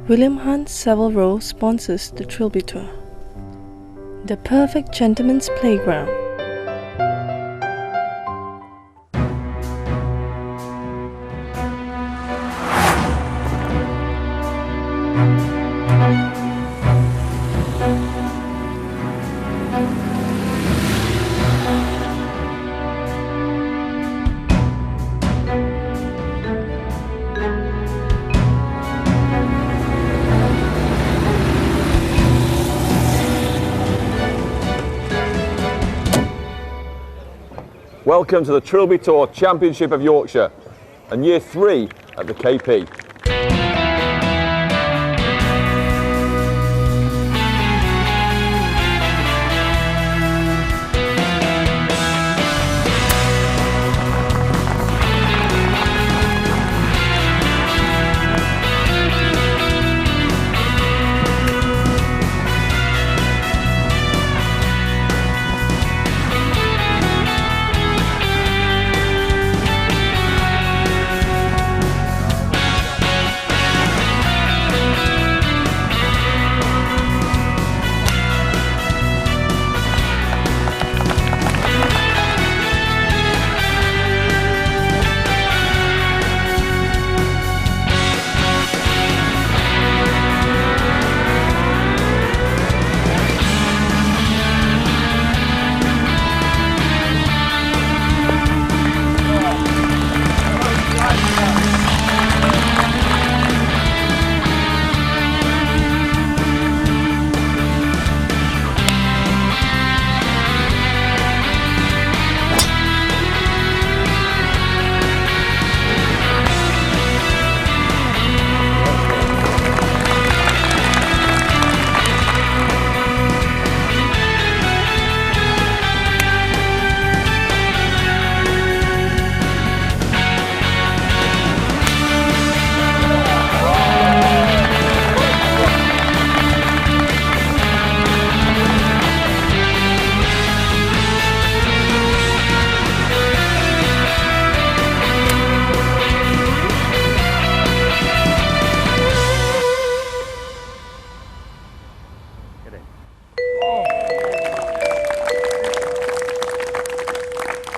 William Hunt Savile sponsors the Trilby Tour. The perfect gentleman's playground. Welcome to the Trilby Tour Championship of Yorkshire and Year 3 at the KP.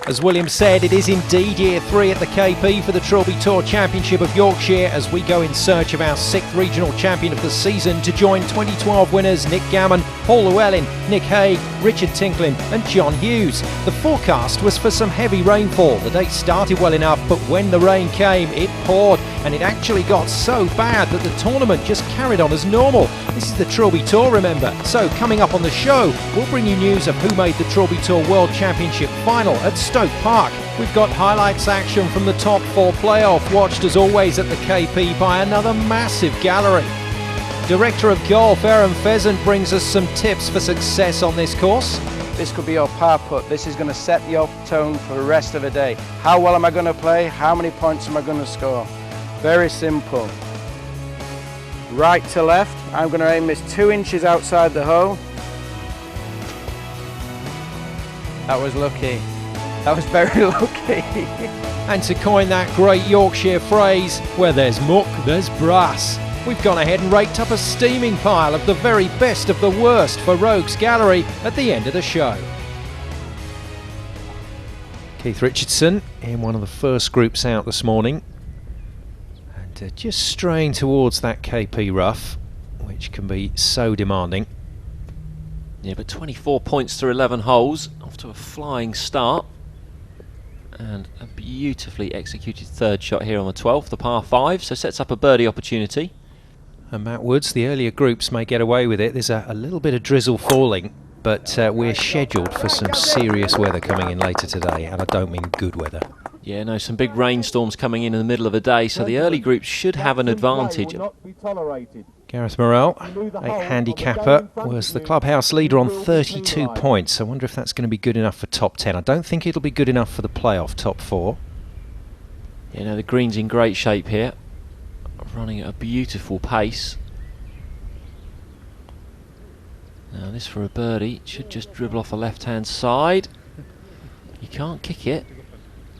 As William said, it is indeed Year 3 at the KP for the Trilby Tour Championship of Yorkshire as we go in search of our 6th regional champion of the season to join 2012 winners Nick Gammon, Paul Llewellyn, Nick Haig, Richard Tinklin and John Hughes. The forecast was for some heavy rainfall. The day started well enough, but when the rain came, it poured, and it actually got so bad that the tournament just carried on as normal. This is the Trilby Tour, remember. So coming up on the show, we'll bring you news of who made the Trilby Tour World Championship final at Stoke Park. We've got highlights action from the top 4 playoff, watched as always at the KP by another massive gallery. Director of Golf Aaron Pheasant brings us some tips for success on this course. This could be your par putt. This is going to set your tone for the rest of the day. How well am I going to play? How many points am I going to score? Very simple. Right to left. I'm going to aim this 2 inches outside the hole. That was lucky. That was very lucky. And to coin that great Yorkshire phrase, where there's muck, there's brass. We've gone ahead and raked up a steaming pile of the very best of the worst for Rogues Gallery at the end of the show. Keith Richardson in one of the first groups out this morning. And just straying towards that KP rough, which can be so demanding. Yeah, but 24 points through 11 holes, off to a flying start. And a beautifully executed third shot here on the 12th, the par 5, so sets up a birdie opportunity. And Matt Woods, the earlier groups may get away with it. There's a little bit of drizzle falling, but we're scheduled for some serious weather coming in later today, and I don't mean good weather. Yeah, no, some big rainstorms coming in the middle of the day, so the early groups should have an advantage. Gareth Morrell, a handicapper, was the clubhouse leader on 32 points. I wonder if that's going to be good enough for top 10. I don't think it'll be good enough for the playoff top 4. You know, the green's in great shape here, running at a beautiful pace. Now this for a birdie, should just dribble off the left-hand side. You can't kick it,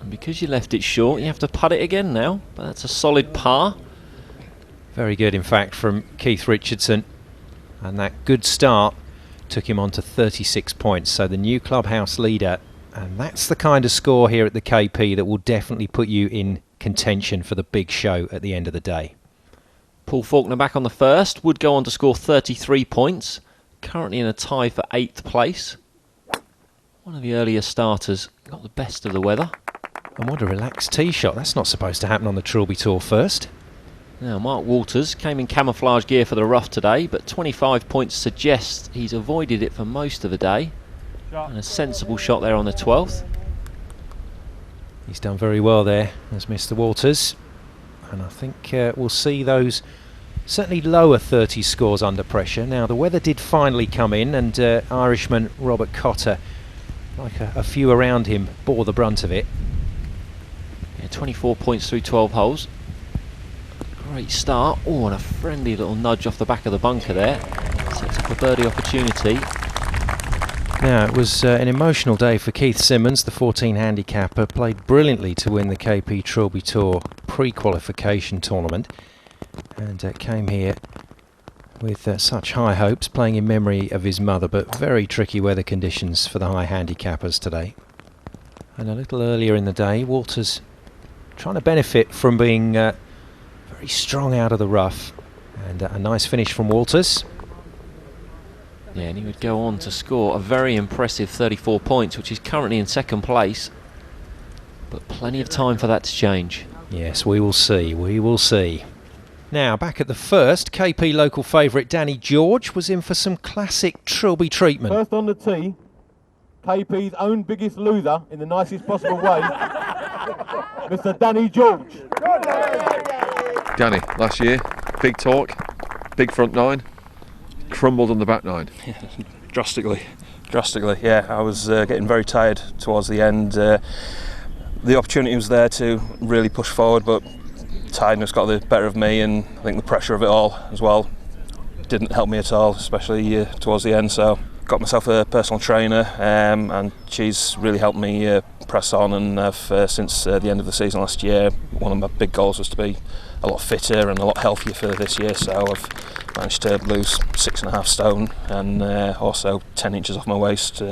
and because you left it short, you have to putt it again now, but that's a solid par. Very good, in fact, from Keith Richardson. And that good start took him on to 36 points. So the new clubhouse leader. And that's the kind of score here at the KP that will definitely put you in contention for the big show at the end of the day. Paul Faulkner back on the first, would go on to score 33 points. Currently in a tie for 8th place. One of the earlier starters got the best of the weather. And what a relaxed tee shot. That's not supposed to happen on the Trilby Tour first. Now, Mark Walters came in camouflage gear for the rough today, but 25 points suggests he's avoided it for most of the day. And a sensible shot there on the 12th. He's done very well there, as Mr. Walters. And I think we'll see those certainly lower 30 scores under pressure. Now, the weather did finally come in, and Irishman Robert Cotter, like a few around him, bore the brunt of it. Yeah, 24 points through 12 holes. Great start. Oh, and a friendly little nudge off the back of the bunker there. Sets up a birdie opportunity. Now, it was an emotional day for Keith Simmons, the 14 handicapper. Played brilliantly to win the KP Trilby Tour pre-qualification tournament. And came here with such high hopes, playing in memory of his mother, but very tricky weather conditions for the high handicappers today. And a little earlier in the day, Walters trying to benefit from being very strong out of the rough. And a nice finish from Walters. Yeah, and he would go on to score a very impressive 34 points, which is currently in 2nd place. But plenty of time for that to change. Yes, we will see, we will see. Now, back at the first, KP local favourite Danny George was in for some classic Trilby treatment. First on the tee, KP's own biggest loser in the nicest possible way, Mr. Danny George. Danny, last year, big torque, big front nine, crumbled on the back nine. Drastically, yeah. I was getting very tired towards the end. The opportunity was there to really push forward, but tiredness got the better of me, and I think the pressure of it all as well didn't help me at all, especially towards the end. So got myself a personal trainer, and she's really helped me press on, and I've since the end of the season last year, one of my big goals was to be a lot fitter and a lot healthier for this year, so I've managed to lose 6.5 stone and also 10 inches off my waist.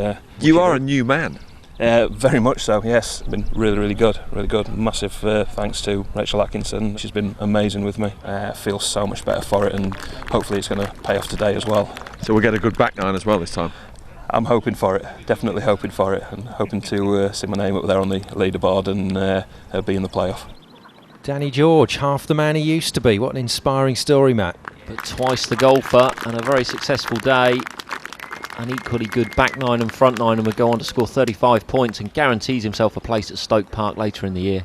You are a new man. Very much so, yes. Been really good. Massive thanks to Rachel Atkinson. She's been amazing with me. I feel so much better for it, and hopefully it's going to pay off today as well. So we'll get a good back nine as well this time. I'm hoping for it, definitely hoping for it, and hoping to see my name up there on the leaderboard and be in the playoff. Danny George, half the man he used to be. What an inspiring story, Matt. But twice the golfer, and a very successful day. An equally good back nine and front nine, and would go on to score 35 points and guarantees himself a place at Stoke Park later in the year.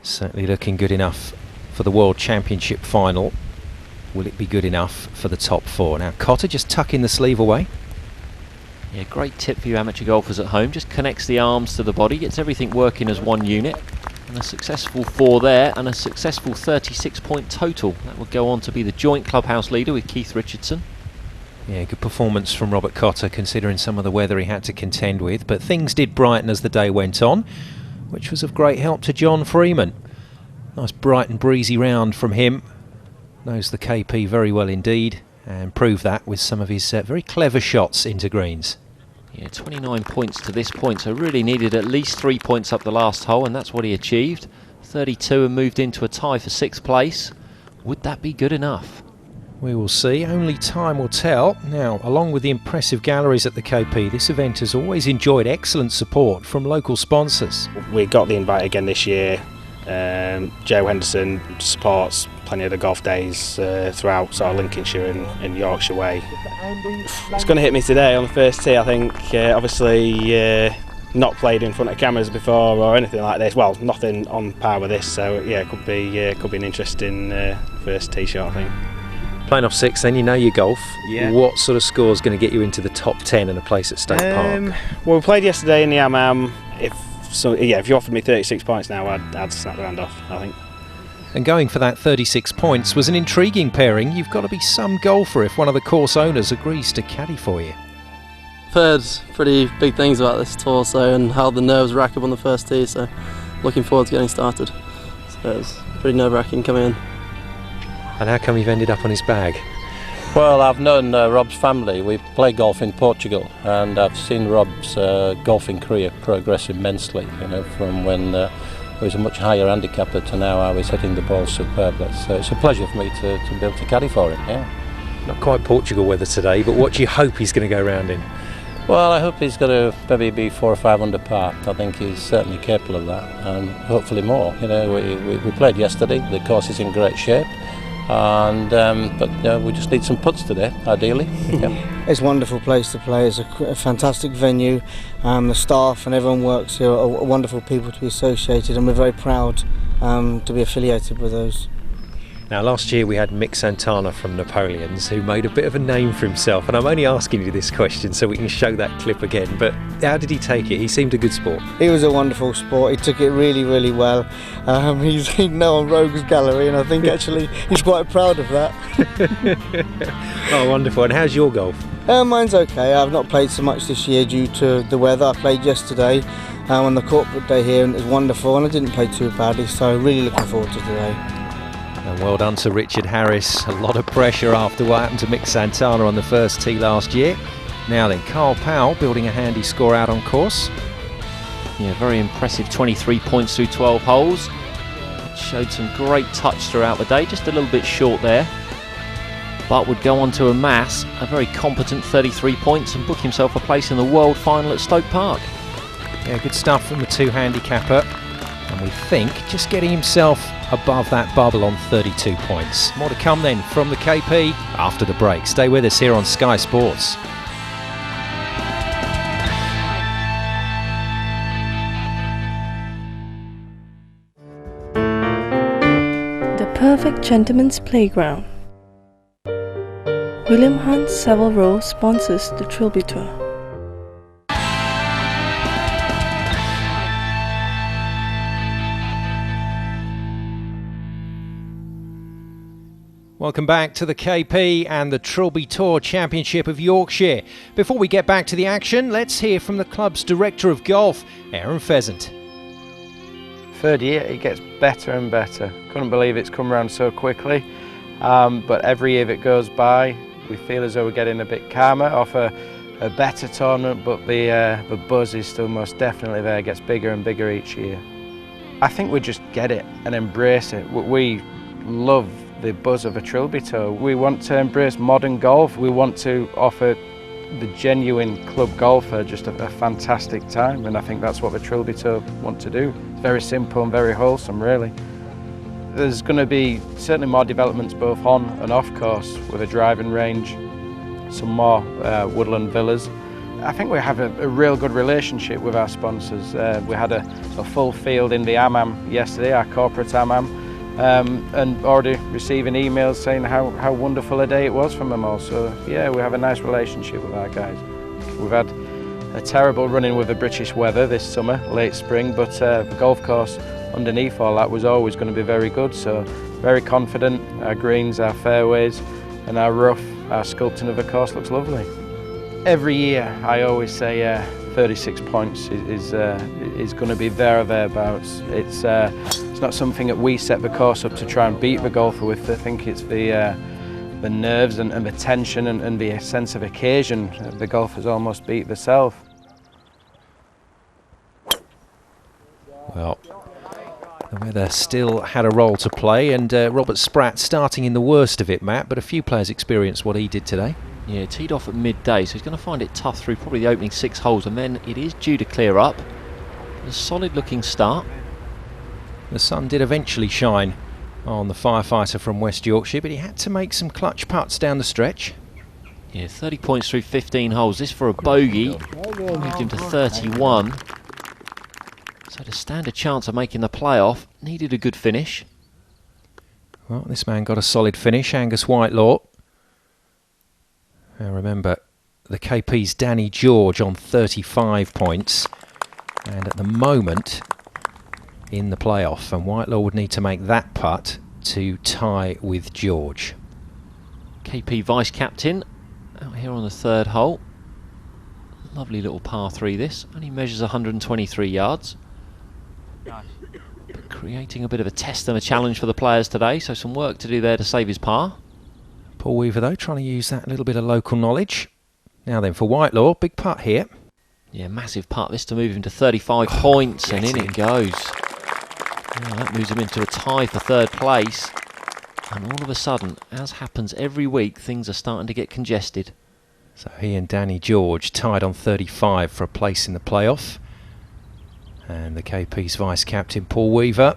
Certainly looking good enough for the World Championship final. Will it be good enough for the top 4? Now, Cotter just tucking the sleeve away. Yeah, great tip for you amateur golfers at home. Just connects the arms to the body, gets everything working as one unit. And a successful 4 there, and a successful 36-point total. That would go on to be the joint clubhouse leader with Keith Richardson. Yeah, good performance from Robert Cotter, considering some of the weather he had to contend with. But things did brighten as the day went on, which was of great help to John Freeman. Nice bright and breezy round from him. Knows the KP very well indeed, and proved that with some of his very clever shots into greens. Yeah, 29 points to this point, so really needed at least 3 points up the last hole, and that's what he achieved. 32 and moved into a tie for 6th place. Would that be good enough? We will see, only time will tell. Now, along with the impressive galleries at the KP, this event has always enjoyed excellent support from local sponsors. We got the invite again this year. Joe Henderson supports plenty of the golf days throughout sort of Lincolnshire and Yorkshire way. It's going to hit me today on the first tee. I think obviously not played in front of cameras before or anything like this. Well, nothing on par with this, so yeah, it could be an interesting first tee shot, I think. Playing off 6 then, you know your golf. Yeah. What sort of score is going to get you into the top 10 and a place at Stoke Park? Well, we played yesterday in the Am. If you offered me 36 points now, I'd snap the hand off, I think. And going for that 36 points was an intriguing pairing. You've got to be some golfer if one of the course owners agrees to caddy for you. I've heard pretty big things about this tour, and how the nerves rack up on the first tee, so looking forward to getting started. So it's pretty nerve-wracking coming in. And how come you've ended up on his bag? Well, I've known Rob's family. We play golf in Portugal, and I've seen Rob's golfing career progress immensely. You know, from when he was a much higher handicapper to now how he's hitting the ball superbly. So it's a pleasure for me to be able to caddy for him. Yeah. Not quite Portugal weather today, but what do you hope he's going to go round in? Well, I hope he's going to maybe be 4 or 5 under par. I think he's certainly capable of that, and hopefully more. You know, we played yesterday. The course is in great shape, and but we just need some putts today, ideally. Yeah. It's a wonderful place to play. It's a fantastic venue. The staff and everyone works here are wonderful people to be associated, and we're very proud to be affiliated with those. Now, last year we had Mick Santana from Napoleons, who made a bit of a name for himself, and I'm only asking you this question so we can show that clip again, but how did he take it? He seemed a good sport. He was a wonderful sport. He took it really, really well. He's now on Rogues Gallery, and I think actually he's quite proud of that. Oh, wonderful. And how's your golf? Mine's okay. I've not played so much this year due to the weather. I played yesterday on the corporate day here, and it was wonderful, and I didn't play too badly, so really looking forward to today. And well done to Richard Harris. A lot of pressure after what happened to Mick Santana on the first tee last year. Now then, Carl Powell building a handy score out on course. Yeah, very impressive 23 points through 12 holes. Showed some great touch throughout the day, just a little bit short there. But would go on to amass a very competent 33 points and book himself a place in the World Final at Stoke Park. Yeah, good stuff from the 2 handicapper. And we think just getting himself above that bubble on 32 points. More to come then from the KP after the break. Stay with us here on Sky Sports. The perfect gentleman's playground. William Hunt Savile Row sponsors the Trilby Tour. Welcome back to the KP and the Trilby Tour Championship of Yorkshire. Before we get back to the action, let's hear from the club's Director of Golf, Aaron Pheasant. Third year, it gets better and better. Couldn't believe it's come around so quickly. But every year that goes by, we feel as though we're getting a bit calmer, off a better tournament, but the buzz is still most definitely there. It gets bigger and bigger each year. I think we just get it and embrace it. We love the buzz of a Trilby Tour. We want to embrace modern golf. We want to offer the genuine club golfer just a fantastic time, and I think that's what the Trilby Tour want to do. It's very simple and very wholesome, really. There's going to be certainly more developments both on and off course, with a driving range, some more woodland villas. I think we have a real good relationship with our sponsors. We had a full field in the Amam yesterday, our corporate Amam, and already receiving emails saying how wonderful a day it was from them all. So yeah, we have a nice relationship with our guys. We've had a terrible run-in with the British weather this summer, late spring, but the golf course underneath all that was always going to be very good. So very confident. Our greens, our fairways and our rough, our sculpting of the course looks lovely. Every year I always say 36 points is going to be there or thereabouts. It's not something that we set the course up to try and beat the golfer with. I think it's the nerves and the tension and the sense of occasion. The golfers almost beat themselves. Well, the weather still had a role to play, and Robert Spratt starting in the worst of it, Matt, but a few players experienced what he did today. Yeah, teed off at midday, so he's going to find it tough through probably the opening 6 holes, and then it is due to clear up. A solid looking start. The sun did eventually shine on the firefighter from West Yorkshire, but he had to make some clutch putts down the stretch. Yeah, 30 points through 15 holes. This for a bogey. Moved him to 31. So to stand a chance of making the playoff, needed a good finish. Well, this man got a solid finish, Angus Whitelaw. Now remember, the KP's Danny George on 35 points. And at the moment, in the playoff, and Whitelaw would need to make that putt to tie with George. KP vice-captain out here on the 3rd hole. Lovely little par 3 this, only measures 123 yards. But creating a bit of a test and a challenge for the players today, so some work to do there to save his par. Paul Weaver, though, trying to use that little bit of local knowledge. Now then, for Whitelaw, big putt here. Yeah, massive putt this to move him to 35 points, and in it goes. Yeah, that moves him into a tie for third place. And all of a sudden, as happens every week, things are starting to get congested. So he and Danny George tied on 35 for a place in the playoff. And the KP's vice-captain, Paul Weaver,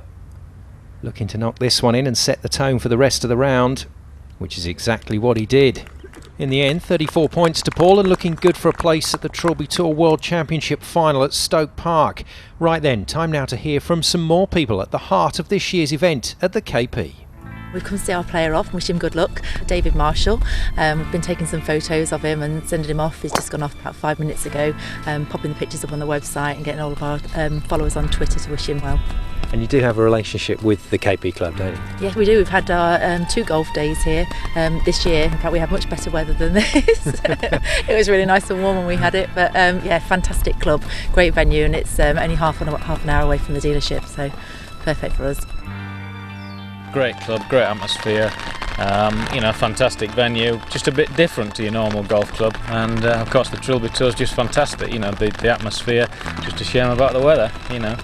looking to knock this one in and set the tone for the rest of the round, which is exactly what he did. In the end, 34 points to Paul, and looking good for a place at the Trilby Tour World Championship final at Stoke Park. Right then, time now to hear from some more people at the heart of this year's event at the KP. We've come to see our player off and wish him good luck, David Marshall. We've been taking some photos of him and sending him off. He's just gone off about 5 minutes ago, popping the pictures up on the website and getting all of our followers on Twitter to wish him well. And you do have a relationship with the KP club, don't you? Yeah, we do. We've had our 2 golf days here this year. In fact, we had much better weather than this. It was really nice and warm when we had it. But yeah, fantastic club, great venue, and it's only half an hour away from the dealership, so perfect for us. Great club, great atmosphere, you know, fantastic venue, just a bit different to your normal golf club, and of course the Trilby Tour is just fantastic, you know, the atmosphere, just a shame about the weather, you know,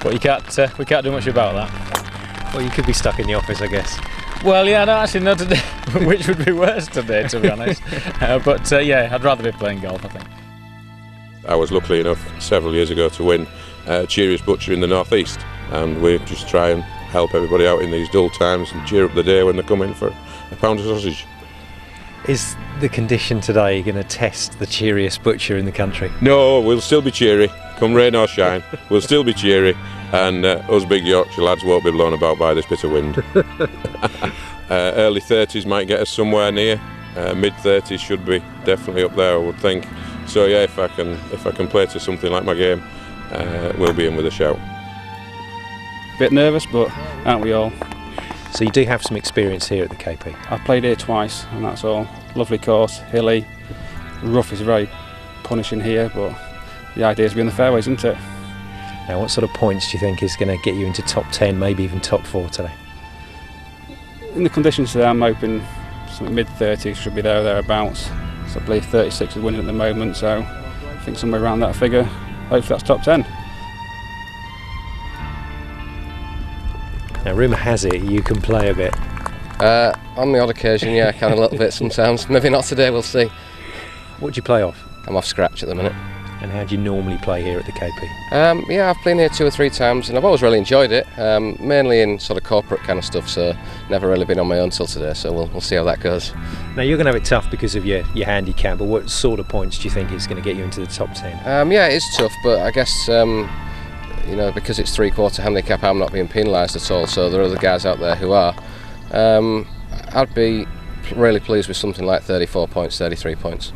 but we can't do much about that. Well, you could be stuck in the office, I guess. Well, yeah, I don't actually know today which would be worse today, to be honest, but yeah, I'd rather be playing golf, I think. I was lucky enough several years ago to win Cheeriest Butcher in the North East, and we just try and help everybody out in these dull times and cheer up the day when they come in for a pound of sausage. Is the condition today going to test the cheeriest butcher in the country? No, we'll still be cheery, come rain or shine, we'll still be cheery, and us big Yorkshire lads won't be blown about by this bit of wind. Early 30s might get us somewhere near, mid 30s should be definitely up there, I would think. So yeah, if I can play to something like my game, we'll be in with a shout. Bit nervous, but aren't we all? So you do have some experience here at the KP? I've played here twice, and that's all. Lovely course, hilly, rough is very punishing here, but the idea is to be in the fairways, isn't it? Now, what sort of points do you think is going to get you into top 10, maybe even top 4 today? In the conditions today, I'm hoping something mid-30s should be thereabouts. So I believe 36 is winning at the moment, so I think somewhere around that figure. Hopefully that's top 10. Now, rumour has it you can play a bit. On the odd occasion, yeah, I can a little bit sometimes. Maybe not today, we'll see. What do you play off? I'm off scratch at the minute. And how do you normally play here at the KP? Yeah, I've played here 2 or 3 times and I've always really enjoyed it, mainly in sort of corporate kind of stuff, so never really been on my own till today, so we'll see how that goes. Now, you're going to have it tough because of your handicap, but what sort of points do you think is going to get you into the top 10? Yeah, it is tough, but I guess you know, because it's 3/4 handicap, I'm not being penalised at all, so there are other guys out there who are. I'd be really pleased with something like 34 points, 33 points.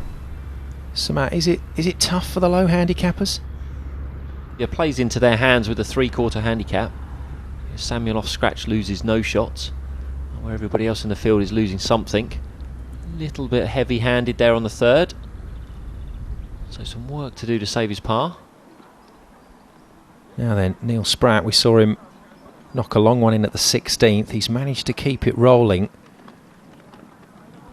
So Matt, is it tough for the low handicappers? Yeah, plays into their hands with a 3/4 handicap. Samuel off scratch loses no shots, where everybody else in the field is losing something. A little bit heavy-handed there on the 3rd. So some work to do to save his par. Now then, Neil Spratt, we saw him knock a long one in at the 16th. He's managed to keep it rolling,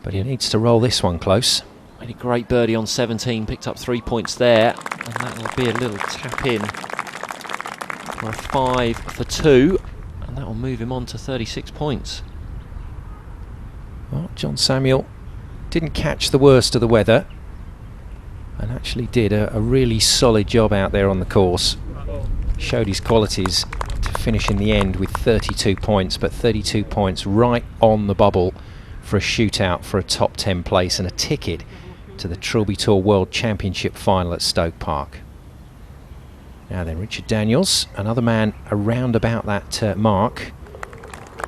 but he needs to roll this one close. Made a great birdie on 17, picked up 3 points there, and that'll be a little tap in for a 5 for 2, and that will move him on to 36 points. Well, John Samuel didn't catch the worst of the weather and actually did a really solid job out there on the course. Showed his qualities to finish in the end with 32 points, but 32 points right on the bubble for a shootout for a top 10 place and a ticket to the Trilby Tour World Championship final at Stoke Park. Now then, Richard Daniels, another man around about that mark,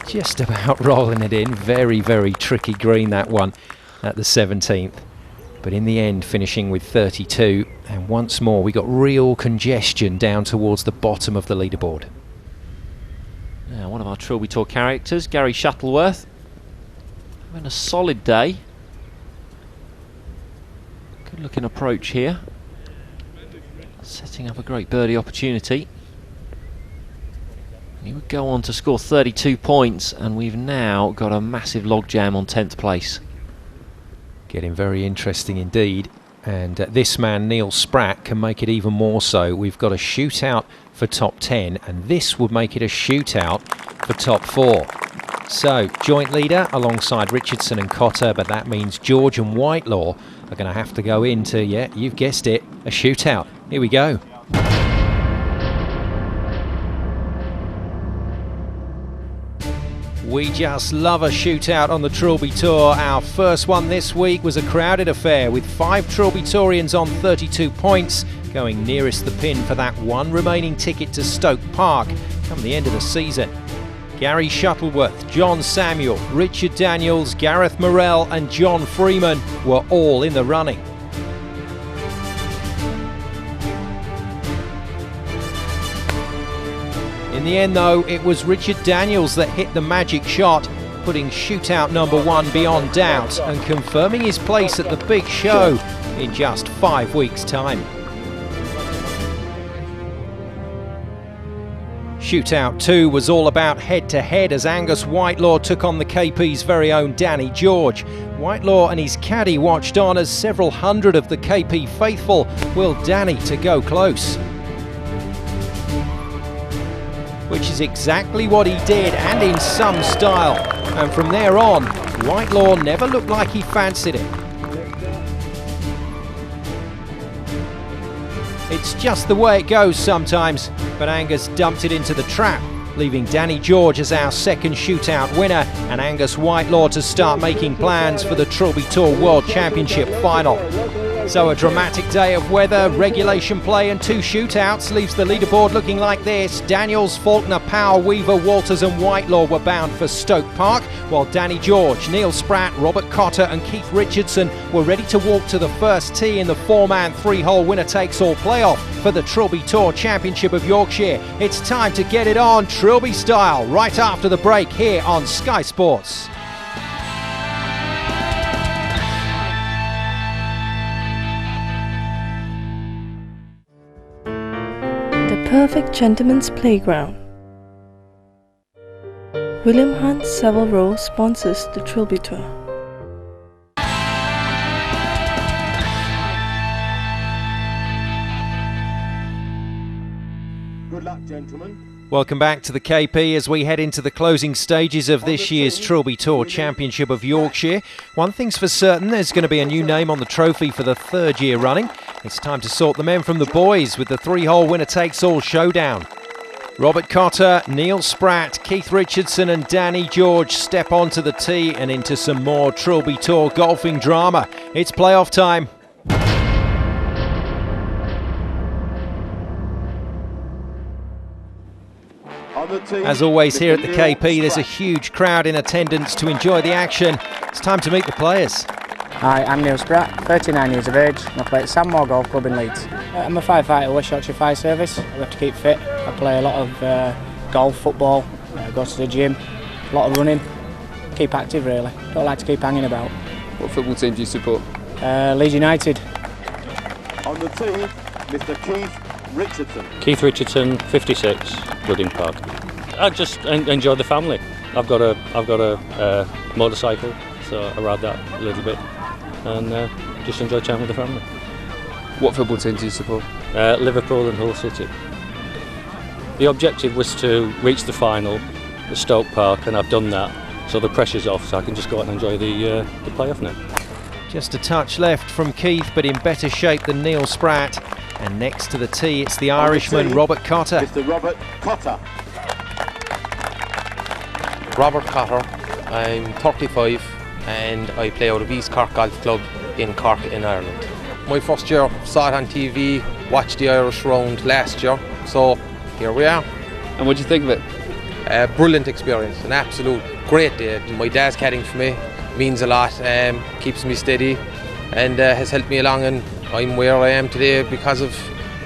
just about rolling it in. Very, very tricky green, that one at the 17th. But in the end, finishing with 32, and once more we got real congestion down towards the bottom of the leaderboard. Now, one of our Trilby Tour characters, Gary Shuttleworth, having a solid day. Good looking approach here, setting up a great birdie opportunity. He would go on to score 32 points, and we've now got a massive logjam on 10th place. Getting very interesting indeed. And this man, Neil Spratt, can make it even more so. We've got a shootout for top 10, and this would make it a shootout for top 4. So, joint leader alongside Richardson and Cotter, but that means George and Whitelaw are going to have to go into, yeah, you've guessed it, a shootout. Here we go. We just love a shootout on the Trilby Tour. Our first one this week was a crowded affair with 5 Trilby Tourians on 32 points, going nearest the pin for that one remaining ticket to Stoke Park come the end of the season. Gary Shuttleworth, John Samuel, Richard Daniels, Gareth Morell and John Freeman were all in the running. In the end though, it was Richard Daniels that hit the magic shot, putting shootout number 1 beyond doubt and confirming his place at the big show in just 5 weeks' time. Shootout 2 was all about head-to-head as Angus Whitelaw took on the KP's very own Danny George. Whitelaw and his caddy watched on as several hundred of the KP faithful willed Danny to go close. Which is exactly what he did, and in some style. And from there on, Whitelaw never looked like he fancied it. It's just the way it goes sometimes, but Angus dumped it into the trap, leaving Danny George as our second shootout winner and Angus Whitelaw to start making plans for the Trilby Tour World Championship final. So a dramatic day of weather, regulation play and 2 shootouts leaves the leaderboard looking like this. Daniels, Faulkner, Power, Weaver, Walters and Whitelaw were bound for Stoke Park, while Danny George, Neil Spratt, Robert Cotter and Keith Richardson were ready to walk to the first tee in the 4-man 3-hole winner-takes-all playoff for the Trilby Tour Championship of Yorkshire. It's time to get it on Trilby style right after the break here on Sky Sports. Perfect Gentleman's Playground. William Hunt Savile Row sponsors the Trilby Tour. Good luck, gentlemen. Welcome back to the KP as we head into the closing stages of this year's Trilby Tour Championship of Yorkshire. One thing's for certain, there's going to be a new name on the trophy for the 3rd year running. It's time to sort the men from the boys with the 3-hole winner-takes-all showdown. Robert Cotter, Neil Spratt, Keith Richardson and Danny George step onto the tee and into some more Trilby Tour golfing drama. It's playoff time. As always here at the KP, there's a huge crowd in attendance to enjoy the action. It's time to meet the players. Hi, I'm Neil Spratt, 39 years of age, and I play at Sandmoor Golf Club in Leeds. I'm a firefighter with Yorkshire Fire Service. I have to keep fit. I play a lot of golf, football, go to the gym, a lot of running. Keep active really, don't like to keep hanging about. What football team do you support? Leeds United. On the tee, Mr. Keith Richardson. Keith Richardson, 56, Wooding Park. I just enjoy the family. I've got a motorcycle, so I ride that a little bit, and just enjoy time with the family. What football team do you support? Liverpool and Hull City. The objective was to reach the final at Stoke Park, and I've done that, so the pressure's off, so I can just go out and enjoy the playoff now. Just a touch left from Keith, but in better shape than Neil Spratt. And next to the tee, it's the Irishman Robert Cotter. Mr. Robert Cotter. Robert Cotter, I'm 35 and I play out of East Cork Golf Club in Cork in Ireland. My first year, saw it on TV, watched the Irish round last year, so here we are. And what do you think of it? Brilliant experience, an absolute great day. My dad's caddying for me, means a lot, keeps me steady and has helped me along, and I'm where I am today because of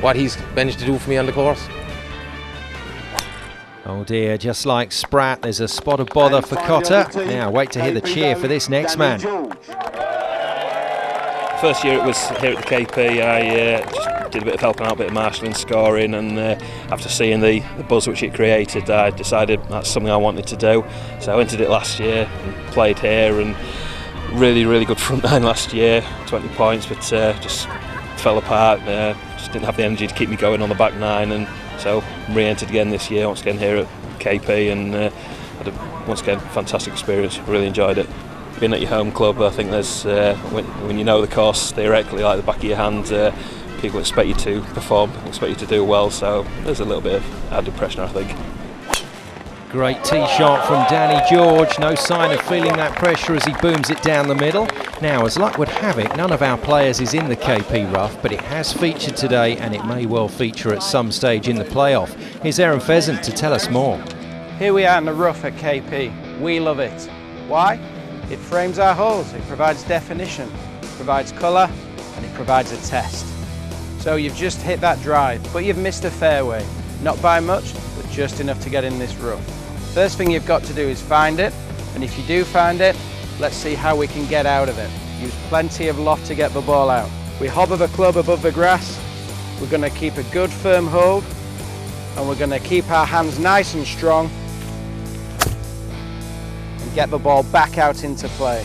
what he's managed to do for me on the course. Oh dear, just like Spratt, there's a spot of bother for Cotter. Now wait to hear the cheer for this next man. first year it was here at the KP, I just did a bit of helping out, a bit of marshalling, scoring, and after seeing the buzz which it created, I decided that's something I wanted to do. So I entered it last year and played here, and really good front nine last year, 20 points, but just fell apart. Just didn't have the energy to keep me going on the back nine, and so re-entered again this year, once again here at KP, and had a, once again, fantastic experience. Really enjoyed it. Being at your home club, I think there's when you know the course theoretically like the back of your hand, people expect you to perform, expect you to do well, so there's a little bit of added pressure, I think. Great tee shot from Danny George, no sign of feeling that pressure as he booms it down the middle. Now, as luck would have it, none of our players is in the KP rough, but it has featured today and it may well feature at some stage in the playoff. Here's Aaron Pheasant to tell us more. Here we are in the rough at KP. We love it. Why? It frames our holes, it provides definition, it provides colour, and it provides a test. So you've just hit that drive, but you've missed a fairway. Not by much, but just enough to get in this rough. First thing you've got to do is find it, and if you do find it, let's see how we can get out of it. Use plenty of loft to get the ball out. We hover the club above the grass, we're going to keep a good firm hold, and we're going to keep our hands nice and strong, and get the ball back out into play.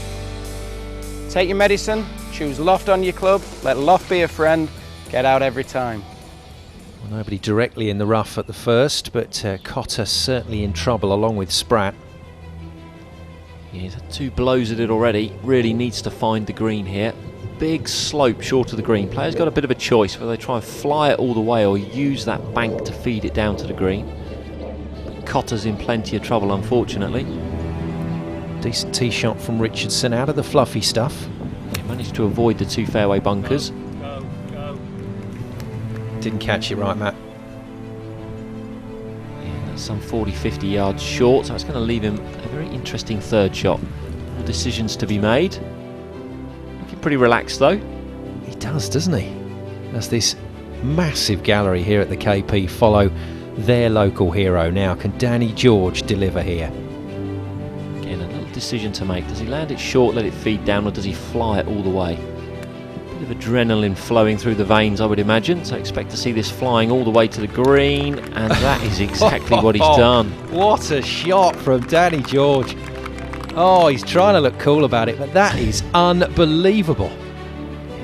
Take your medicine, choose loft on your club, let loft be a friend, get out every time. Well, nobody directly in the rough at the first, but Cotter certainly in trouble along with Spratt. Yeah, he's had 2 blows at it already, really needs to find the green here. Big slope short of the green. Players got a bit of a choice whether they try and fly it all the way or use that bank to feed it down to the green. But Cotter's in plenty of trouble, unfortunately. Decent tee shot from Richardson out of the fluffy stuff. He managed to avoid the 2 fairway bunkers. Didn't catch it right, Matt. Yeah, that's some 40-50 yards short, so it's going to leave him a very interesting third shot. More decisions to be made. Looking pretty relaxed though. He does, doesn't he? As this massive gallery here at the KP follow their local hero. Now, can Danny George deliver here? Again, a little decision to make. Does he land it short, let it feed down, or does he fly it all the way? Bit of adrenaline flowing through the veins, I would imagine, so expect to see this flying all the way to the green, and that is exactly what he's done. What a shot from Danny George. Oh, he's trying to look cool about it, but that is unbelievable.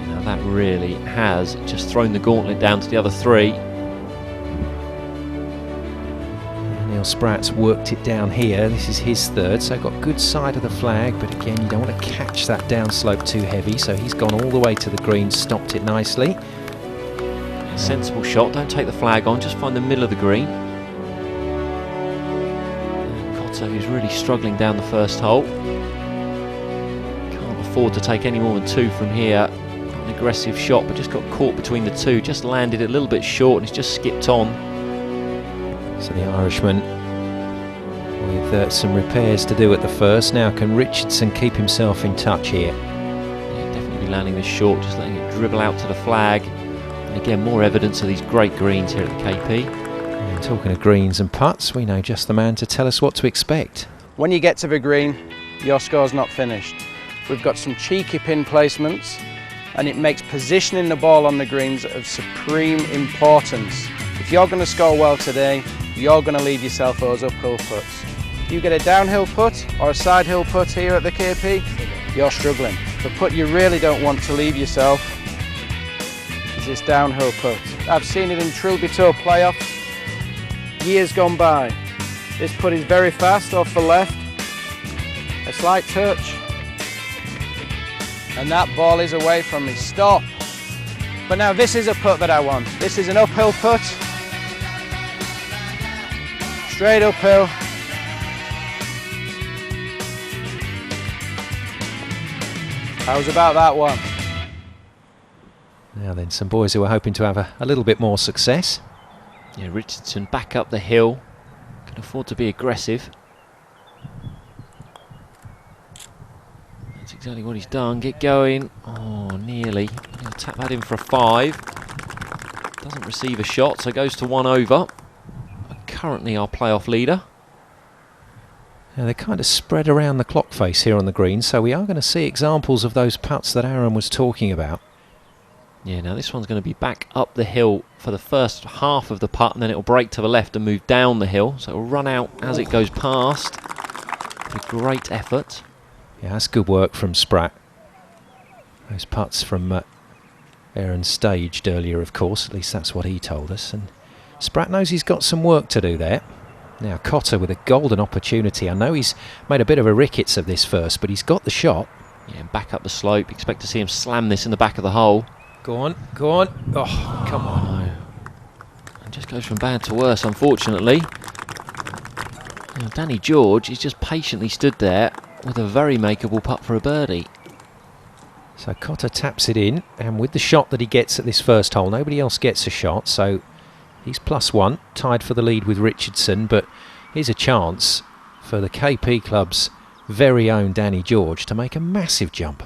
Now that really has just thrown the gauntlet down to the other 3. Neil Spratt's worked it down here. This is his third, so got good side of the flag, but again, you don't want to catch that downslope too heavy, so he's gone all the way to the green, stopped it nicely. Sensible shot, don't take the flag on, just find the middle of the green. Cotter, who's really struggling down the first hole. Can't afford to take any more than 2 from here. An aggressive shot, but just got caught between the 2, just landed a little bit short and it's just skipped on. So the Irishman with some repairs to do at the first. Now can Richardson keep himself in touch here? Yeah, definitely landing this short, just letting it dribble out to the flag. And again, more evidence of these great greens here at the KP. And talking of greens and putts, we know just the man to tell us what to expect. When you get to the green, your score's not finished. We've got some cheeky pin placements, and it makes positioning the ball on the greens of supreme importance. If you're going to score well today, you're going to leave yourself those uphill putts. If you get a downhill putt or a side hill putt here at the KP, you're struggling. The putt you really don't want to leave yourself is this downhill putt. I've seen it in Trilby Tour playoffs years gone by. This putt is very fast off the left, a slight touch, and that ball is away from me. Stop. But now this is a putt that I want. This is an uphill putt. Straight uphill. How's about that one? Now then, some boys who are hoping to have a little bit more success. Yeah, Richardson back up the hill. Can afford to be aggressive. That's exactly what he's done. Get going. Oh, nearly. He'll tap that in for a 5. Doesn't receive a shot, so goes to 1 over. Currently our playoff leader. Now they're kind of spread around the clock face here on the green, so we are going to see examples of those putts that Aaron was talking about. Yeah, now this one's going to be back up the hill for the first half of the putt, and then it'll break to the left and move down the hill, so it'll run out as it goes past. A great effort. Yeah, that's good work from Spratt. Those putts from Aaron staged earlier, of course, at least that's what he told us. And Spratt knows he's got some work to do there. Now Cotter with a golden opportunity. I know he's made a bit of a rickets of this first, but he's got the shot. Yeah, back up the slope. Expect to see him slam this in the back of the hole. Go on, go on. Oh, come on. It just goes from bad to worse, unfortunately. Now, Danny George, he's just patiently stood there with a very makeable putt for a birdie. So Cotter taps it in, and with the shot that he gets at this first hole, nobody else gets a shot, so he's +1, tied for the lead with Richardson, but here's a chance for the KP Club's very own Danny George to make a massive jump.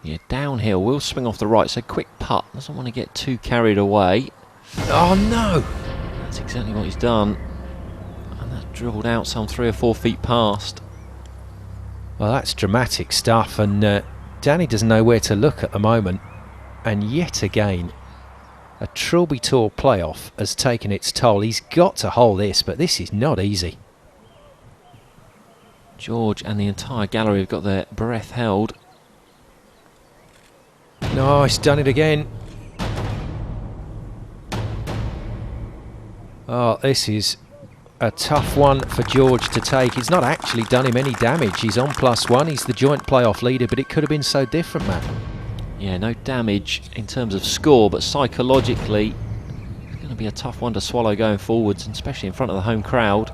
Yeah, downhill, will swing off the right, so quick putt. Doesn't want to get too carried away. Oh no! That's exactly what he's done. And that dribbled out some 3 or 4 feet past. Well, that's dramatic stuff, and Danny doesn't know where to look at the moment. And yet again, a Trilby Tour playoff has taken its toll. He's got to hold this, but this is not easy. George and the entire gallery have got their breath held. No, he's done it again. Oh, this is a tough one for George to take. It's not actually done him any damage. He's on +1. He's the joint playoff leader, but it could have been so different, Matt. Yeah, no damage in terms of score, but psychologically, it's going to be a tough one to swallow going forwards, and especially in front of the home crowd.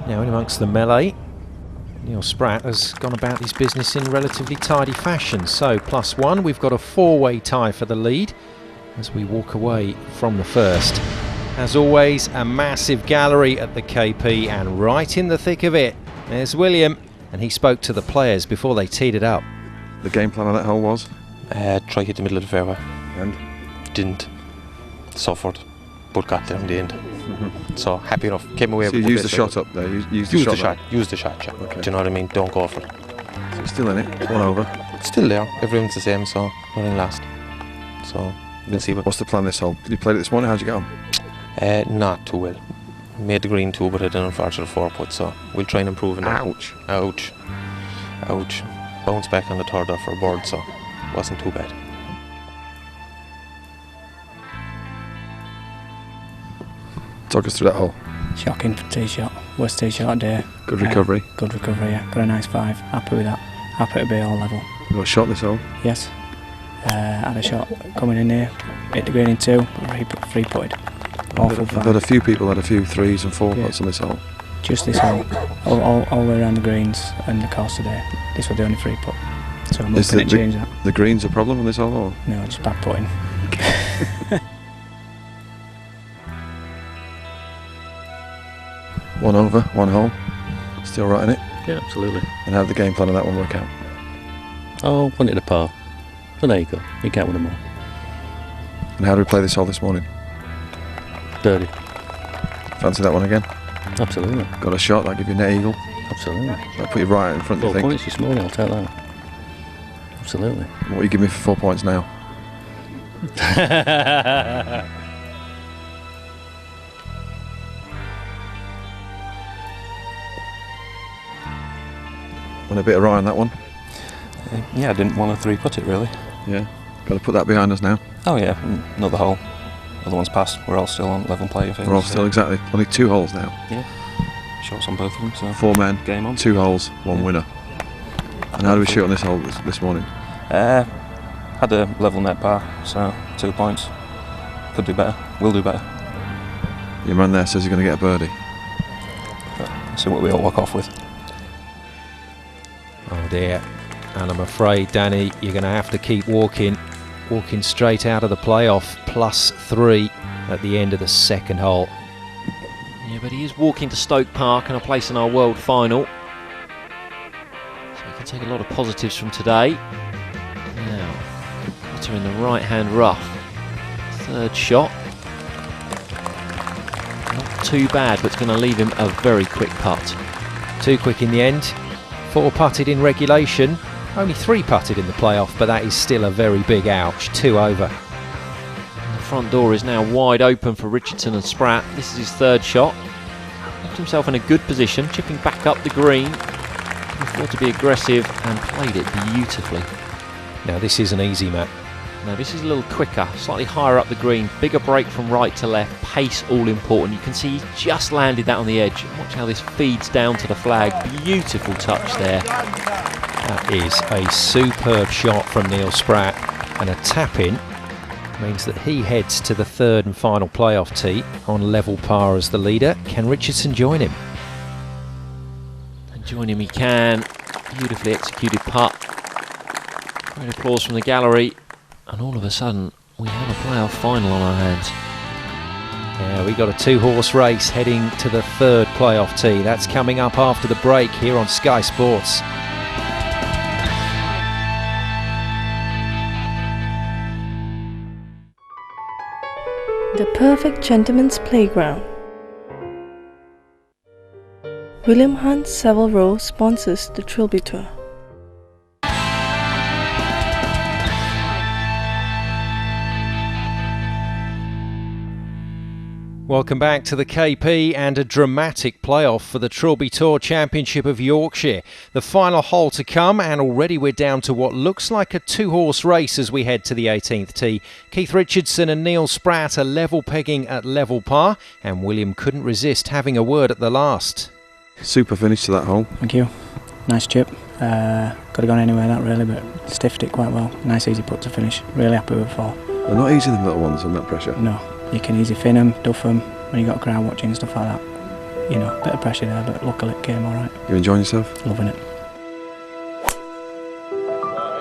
Now in amongst the melee, Neil Spratt has gone about his business in relatively tidy fashion. So +1, we've got a 4-way tie for the lead as we walk away from the first. As always, a massive gallery at the KP, and right in the thick of it, there's William, and he spoke to the players before they teed it up. The game plan on that hole was? Try hit the middle of the fairway. And? Didn't. Suffered, but got there in the end. So happy enough. Came away. So you used the shot up there. Use the shot. Use the shot. Yeah. Okay. Do you know what I mean? Don't go for it. So it's still in it. 1 over. It's still there. Everyone's the same. So nothing last. So we'll see. What's the plan this hole? You played it this morning. How'd you get on? Not too well. Made the green 2, but had an unfortunate 4-putt. So we'll try and improve in that. Ouch. Ouch. Ouch. Bounce back on the 3rd off for a bird. So wasn't too bad. Talk us through that hole. Shocking for tee shot. Worst tee shot day. Good recovery. Good recovery, yeah. Got a nice 5. Happy with that. Happy to be all level. You got a shot this hole? Yes. Had a shot coming in here. Hit the green in 2. 3-putted. Awful I've had a few people had a few 3s and 4 putts on this hole. Just this hole. All the way around the greens and the course today. This was the only 3-putt. So I'm looking at change that. The green's a problem on this hole, or? No, just bad putting. One over, 1 hole. Still right in it? Yeah, absolutely. And how did the game plan on that one work out? Oh, won it a par. So there you go. You can't win them all. And how do we play this hole this morning? Birdie. Fancy that one again? Absolutely. Got a shot, that'll give you a net eagle. Absolutely. That'll put you right in front, 4 you think? points this morning, I'll take that. Absolutely. What will you give me for 4 points now? Want a bit of rye on that one? Yeah, I didn't want to 3-putt it really. Yeah. Got to put that behind us now. Oh yeah, another hole. Other one's passed. We're all still on level playing field. We're all still exactly. Only 2 holes now. Yeah. Shots on both of them. So 4 men. Game on. 2 holes, 1 winner. And how do we shoot on this hole this morning? Had a level net par, so 2 points. Could do better. Will do better. Your man there says you're going to get a birdie. See what we all walk off with. Oh dear. And I'm afraid, Danny, you're going to have to keep walking straight out of the playoff. +3 at the end of the 2nd hole. Yeah, but he is walking to Stoke Park and a place in our world final. So we can take a lot of positives from today. Now, Cotter in the right-hand rough. 3rd shot. Not too bad, but it's going to leave him a very quick putt. Too quick in the end. 4 putted in regulation. Only 3 putted in the playoff, but that is still a very big ouch. 2 over. The front door is now wide open for Richardson and Spratt. This is his 3rd shot. Left himself in a good position, chipping back up the green. He thought to be aggressive and played it beautifully. Now this isn't easy, Matt. Now this is a little quicker, slightly higher up the green, bigger break from right to left, pace all important. You can see he's just landed that on the edge. Watch how this feeds down to the flag. Beautiful touch there. That is a superb shot from Neil Spratt, and a tap-in means that he heads to the 3rd and final playoff tee on level par as the leader. Can Richardson join him? And join him he can. Beautifully executed putt. Great applause from the gallery. And all of a sudden, we have a playoff final on our hands. Yeah, we got a 2-horse race heading to the 3rd playoff tee. That's coming up after the break here on Sky Sports. The perfect gentleman's playground. William Hunt Savile Row sponsors the Trilby Tour. Welcome back to the KP and a dramatic playoff for the Trilby Tour Championship of Yorkshire. The final hole to come, and already we're down to what looks like a 2-horse race as we head to the 18th tee. Keith Richardson and Neil Spratt are level pegging at level par, and William couldn't resist having a word at the last. Super finish to that hole. Thank you. Nice chip. Could have gone anywhere that really, but stiffed it quite well. Nice easy putt to finish. Really happy with 4. They're not easy, them little ones, on that pressure. No. You can easy fin them, duff them, when you got a crowd watching and stuff like that. You know, a bit of pressure there, but luckily it came alright. You enjoying yourself? Loving it.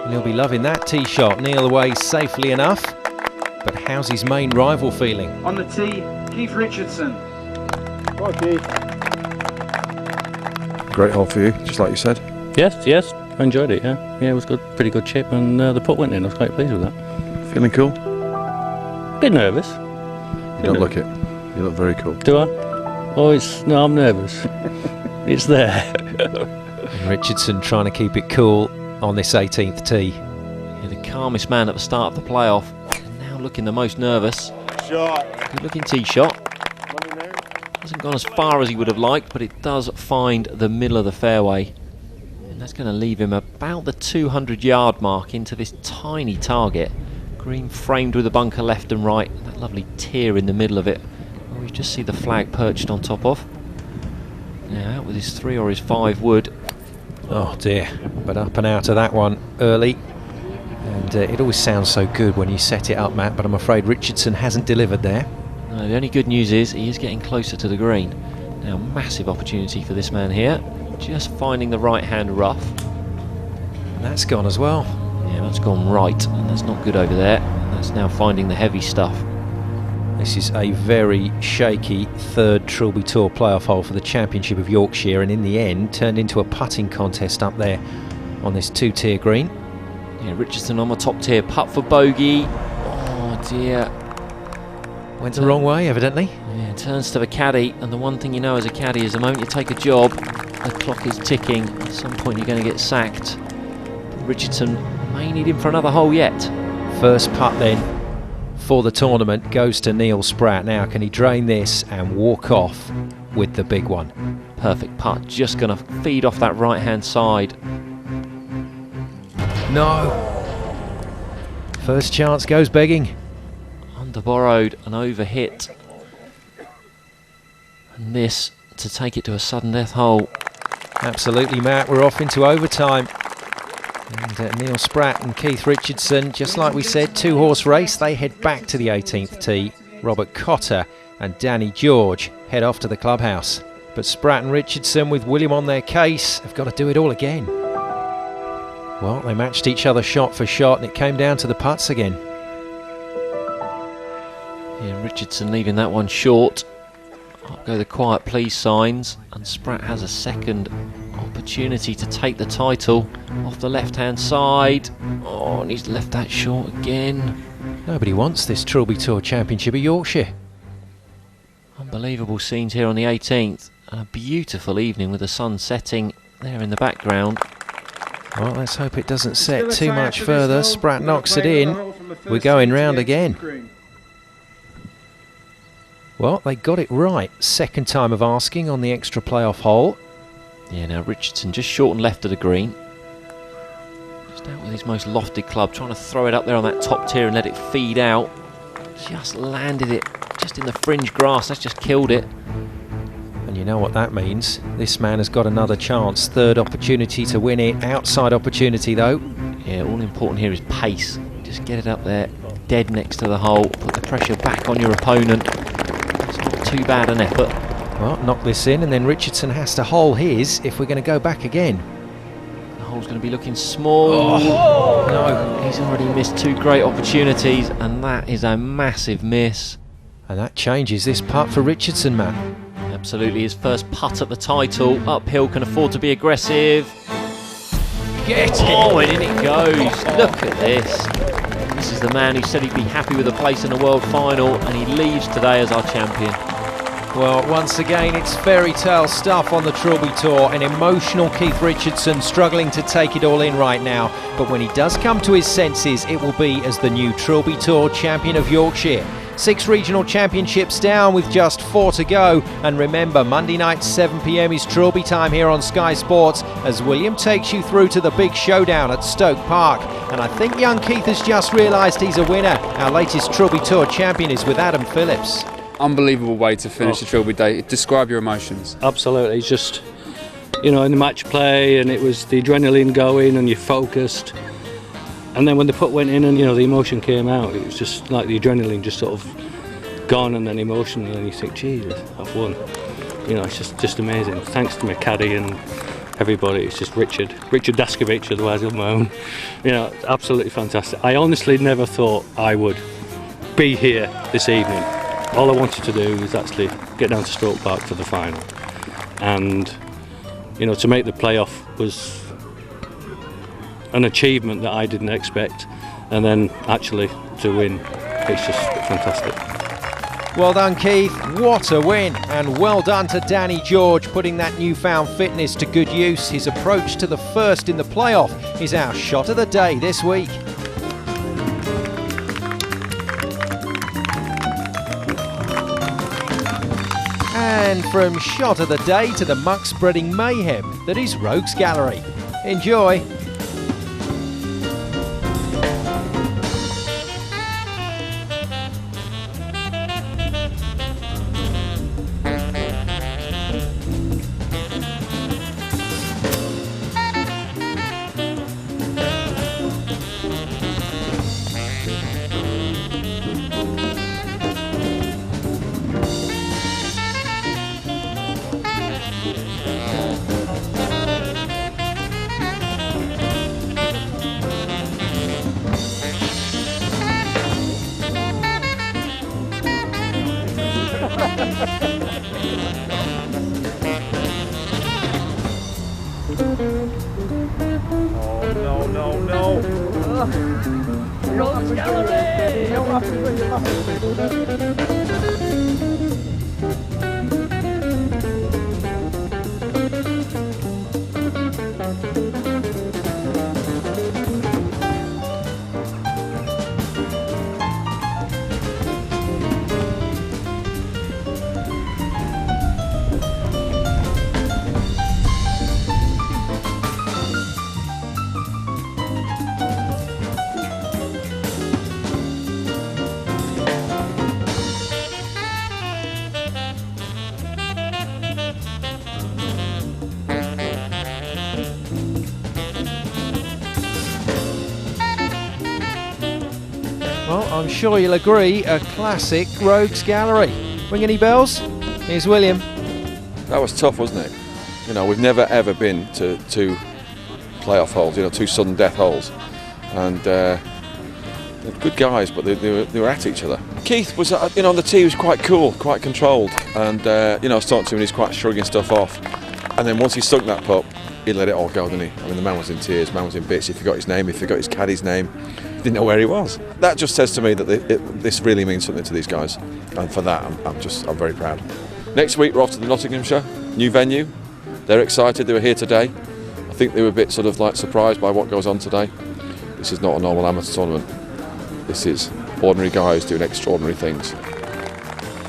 And he'll be loving that tee shot. Neil away safely enough. But how's his main rival feeling? On the tee, Keith Richardson. Bye, Keith. Great hole for you, just like you said. Yes, I enjoyed it, yeah. Yeah, it was good, pretty good chip, and the putt went in. I was quite pleased with that. Feeling cool? Bit nervous. You don't look it. You look very cool. Do I? Oh, no, I'm nervous. It's there. And Richardson trying to keep it cool on this 18th tee. Yeah, the calmest man at the start of the playoff. Now looking the most nervous. Shot. Good looking tee shot. Hasn't gone as far as he would have liked, but it does find the middle of the fairway. And that's going to leave him about the 200-yard mark into this tiny target. Green framed with a bunker left and right, and that lovely tier in the middle of it, where we just see the flag perched on top of. Now out with his 3 or his 5 wood. Oh dear, but up and out of that one early. And it always sounds so good when you set it up, Matt, but I'm afraid Richardson hasn't delivered there. No, the only good news is he is getting closer to the green. Now massive opportunity for this man here, just finding the right hand rough. And that's gone as well. Yeah, that's gone right, and that's not good over there. And that's now finding the heavy stuff. This is a very shaky 3rd Trilby Tour playoff hole for the Championship of Yorkshire, and in the end turned into a putting contest up there on this 2-tier green. Yeah, Richardson on the top tier, putt for bogey. Oh dear. Went the wrong way, evidently. Yeah, turns to the caddy, and the one thing you know as a caddy is the moment you take a job, the clock is ticking. At some point you're going to get sacked. Richardson may need him for another hole yet. First putt then for the tournament goes to Neil Spratt. Now can he drain this and walk off with the big one? Perfect putt, just going to feed off that right hand side. No. First chance goes begging. Under borrowed and over hit. And this to take it to a sudden death hole. Absolutely, Matt. We're off into overtime. And Neil Spratt and Keith Richardson, just like we said, 2-horse race. They head back to the 18th tee. Robert Cotter and Danny George head off to the clubhouse. But Spratt and Richardson, with William on their case, have got to do it all again. Well, they matched each other shot for shot, and it came down to the putts again. Yeah, Richardson leaving that one short. Up go the quiet please signs, and Spratt has a second opportunity to take the title off the left-hand side. Oh, and he's left that short again. Nobody wants this Trilby Tour Championship of Yorkshire. Unbelievable scenes here on the 18th. A beautiful evening with the sun setting there in the background. Well, let's hope it doesn't set too much further. Spratt knocks it in. We're going round again. Well, they got it right. Second time of asking on the extra playoff hole. Yeah, now Richardson just short and left of the green. Just out with his most lofted club, trying to throw it up there on that top tier and let it feed out. Just landed it just in the fringe grass. That's just killed it. And you know what that means. This man has got another chance. Third opportunity to win it. Outside opportunity though. Yeah, all important here is pace. Just get it up there, dead next to the hole. Put the pressure back on your opponent. It's not too bad an effort. Well, knock this in, and then Richardson has to hole his if we're going to go back again. The hole's going to be looking small. Oh, no. He's already missed two great opportunities, and that is a massive miss. And that changes this putt for Richardson, Matt. Absolutely, his first putt at the title. Uphill, can afford to be aggressive. Get it! Oh, and in it goes. Look at this. This is the man who said he'd be happy with a place in the World Final, and he leaves today as our champion. Well, once again, it's fairy tale stuff on the Trilby Tour. An emotional Keith Richardson struggling to take it all in right now. But when he does come to his senses, it will be as the new Trilby Tour champion of Yorkshire. 6 regional championships down with just 4 to go. And remember, Monday night 7 p.m. is Trilby time here on Sky Sports as William takes you through to the big showdown at Stoke Park. And I think young Keith has just realised he's a winner. Our latest Trilby Tour champion is with Adam Phillips. Unbelievable way to finish the Trilby day. Describe your emotions. Absolutely, it's just, you know, in the match play, and it was the adrenaline going and you're focused, and then when the putt went in and, you know, the emotion came out, it was just like the adrenaline just sort of gone, and then emotion, and then you think, Jesus, I've won. You know, it's just amazing. Thanks to my caddy and everybody. It's just Richard Daskovich, otherwise on my own. You know, absolutely fantastic. I honestly never thought I would be here this evening. All I wanted to do was actually get down to Stoke Park for the final, and you know, to make the playoff was an achievement that I didn't expect, and then actually to win, it's just fantastic. Well done, Keith. What a win, and well done to Danny George putting that newfound fitness to good use. His approach to the first in the playoff is our shot of the day this week. And from shot of the day to the muck-spreading mayhem that is Rogues Gallery. Enjoy! Rogues Gallery! Well, I'm sure you'll agree, a classic Rogues Gallery. Ring any bells? Here's William. That was tough, wasn't it? You know, we've never ever been to 2 playoff holes, you know, 2 sudden death holes. And they're good guys, but they were at each other. Keith was, you know, on the tee, he was quite cool, quite controlled. And, you know, I was talking to him and he's quite shrugging stuff off. And then once he sunk that putt, he let it all go, didn't he? I mean, the man was in tears, man was in bits. He forgot his name, he forgot his caddy's name. didn't know where he was. That just says to me that this really means something to these guys, and for that I'm very proud. Next week we're off to the Nottinghamshire, new venue. They're excited. They were here today. I think they were a bit sort of like surprised by what goes on today. This is not a normal amateur tournament. This is ordinary guys doing extraordinary things.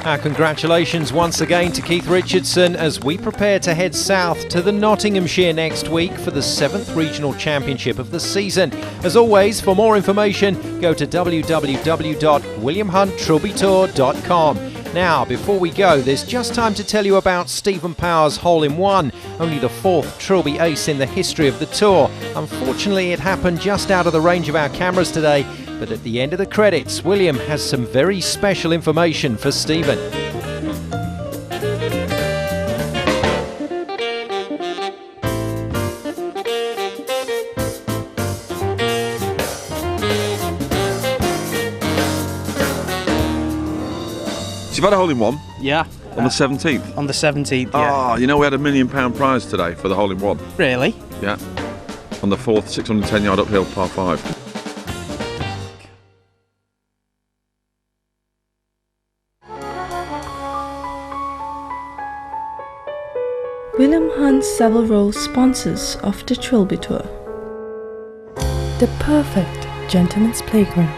Our congratulations once again to Keith Richardson as we prepare to head south to the Nottinghamshire next week for the 7th Regional Championship of the season. As always, for more information, go to www.williamhunttrilbytour.com. Now, before we go, there's just time to tell you about Stephen Power's hole-in-one, only the 4th Trilby ace in the history of the tour. Unfortunately, it happened just out of the range of our cameras today, but at the end of the credits, William has some very special information for Stephen. You've had a hole-in-one? Yeah. On the 17th? On the 17th, yeah. Oh, you know we had £1 million prize today for the hole-in-one. Really? Yeah. On the 4th 610-yard uphill par 5. William Hunt Savile Row, sponsors of the Trilby Tour. The perfect gentleman's playground.